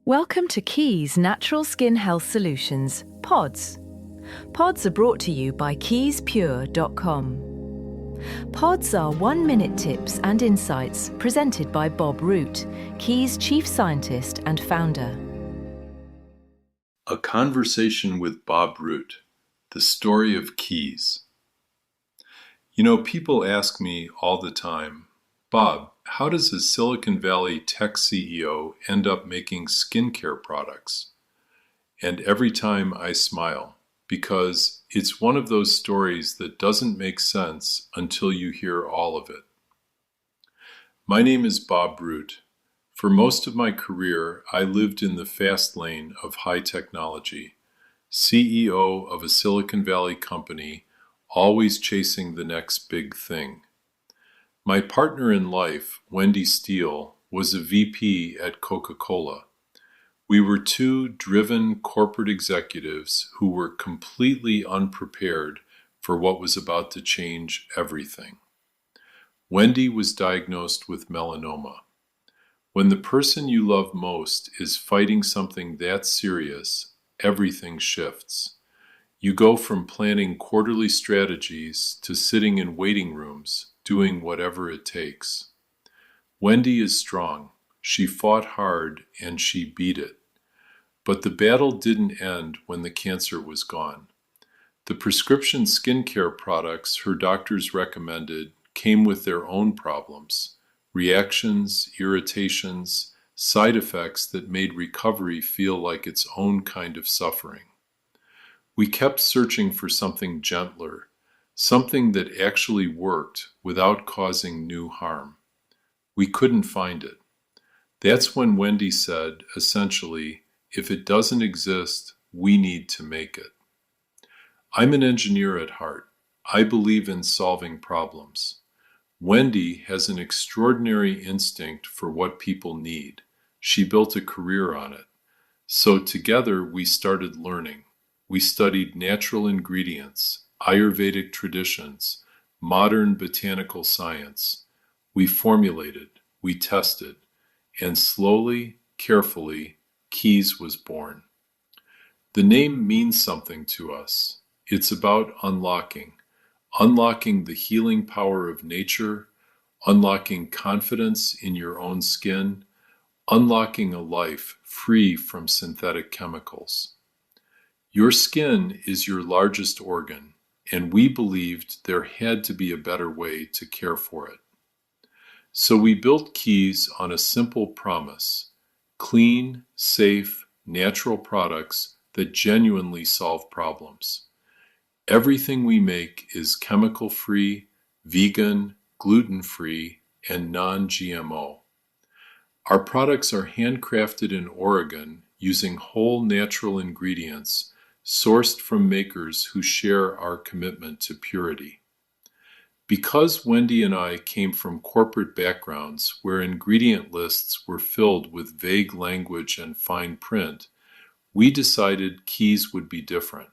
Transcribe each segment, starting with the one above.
Welcome to Keys Natural Skin Health Solutions, PODS. PODS are brought to you by keyspure.com. PODS are 1-minute tips and insights presented by Bob Root, Keys Chief Scientist and Founder. A conversation with Bob Root, the story of Keys. You know, people ask me all the time, Bob, how does a Silicon Valley tech CEO end up making skincare products? And every time I smile, because it's one of those stories that doesn't make sense until you hear all of it. My name is Bob Root. For most of my career, I lived in the fast lane of high technology, CEO of a Silicon Valley company, always chasing the next big thing. My partner in life, Wendy Steele, was a VP at Coca-Cola. We were two driven corporate executives who were completely unprepared for what was about to change everything. Wendy was diagnosed with melanoma. When the person you love most is fighting something that serious, everything shifts. You go from planning quarterly strategies to sitting in waiting rooms, doing whatever it takes. Wendy is strong. She fought hard and she beat it. But the battle didn't end when the cancer was gone. The prescription skincare products her doctors recommended came with their own problems, reactions, irritations, side effects that made recovery feel like its own kind of suffering. We kept searching for something gentler, something that actually worked without causing new harm. We couldn't find it. That's when Wendy said, essentially, if it doesn't exist, we need to make it. I'm an engineer at heart. I believe in solving problems. Wendy has an extraordinary instinct for what people need. She built a career on it. So together we started learning. We studied natural ingredients, Ayurvedic traditions, modern botanical science. We formulated, we tested, and slowly, carefully, Keys was born. The name means something to us. It's about unlocking the healing power of nature, unlocking confidence in your own skin, unlocking a life free from synthetic chemicals. Your skin is your largest organ, and we believed there had to be a better way to care for it. So we built Keys on a simple promise: clean, safe, natural products that genuinely solve problems. Everything we make is chemical-free, vegan, gluten-free, and non-GMO. Our products are handcrafted in Oregon using whole natural ingredients sourced from makers who share our commitment to purity. Because Wendy and I came from corporate backgrounds where ingredient lists were filled with vague language and fine print, we decided Keys would be different.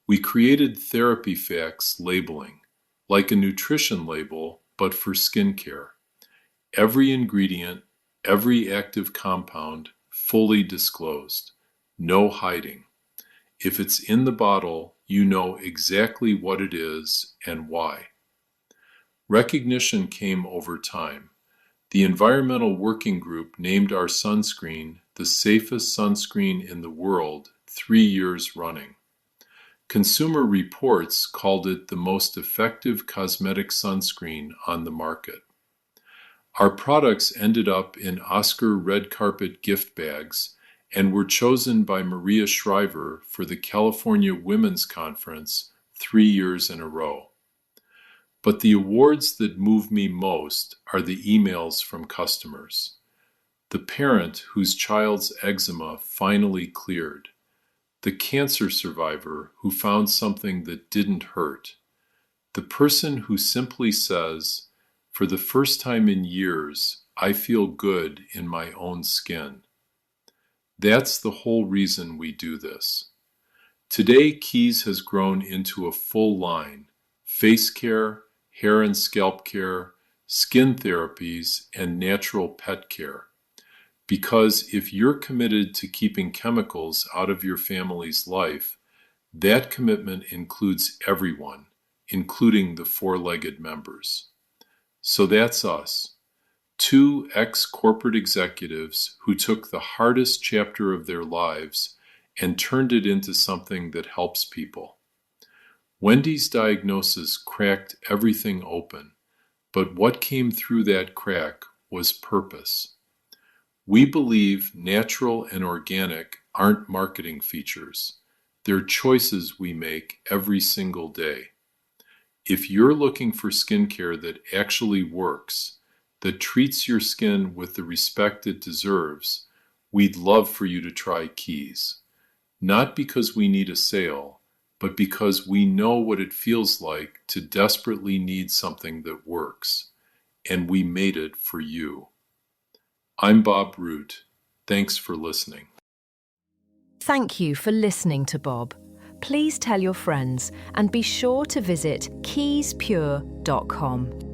We created therapy facts labeling, like a nutrition label, but for skincare. Every ingredient, every active compound, fully disclosed. No hiding. If it's in the bottle, you know exactly what it is and why. Recognition came over time. The Environmental Working Group named our sunscreen the safest sunscreen in the world 3 years running. Consumer Reports called it the most effective cosmetic sunscreen on the market. Our products ended up in Oscar red carpet gift bags and were chosen by Maria Shriver for the California Women's Conference 3 years in a row. But the awards that move me most are the emails from customers. The parent whose child's eczema finally cleared. The cancer survivor who found something that didn't hurt. The person who simply says, for the first time in years, I feel good in my own skin. That's the whole reason we do this. Today, Keys has grown into a full line: face care, hair and scalp care, skin therapies, and natural pet care. Because if you're committed to keeping chemicals out of your family's life, that commitment includes everyone, including the four-legged members. So that's us, two ex-corporate executives who took the hardest chapter of their lives and turned it into something that helps people. Wendy's diagnosis cracked everything open, but what came through that crack was purpose. We believe natural and organic aren't marketing features. They're choices we make every single day. If you're looking for skincare that actually works, that treats your skin with the respect it deserves, we'd love for you to try Keys. Not because we need a sale, but because we know what it feels like to desperately need something that works. And we made it for you. I'm Bob Root. Thanks for listening. Thank you for listening to Bob. Please tell your friends and be sure to visit keyspure.com.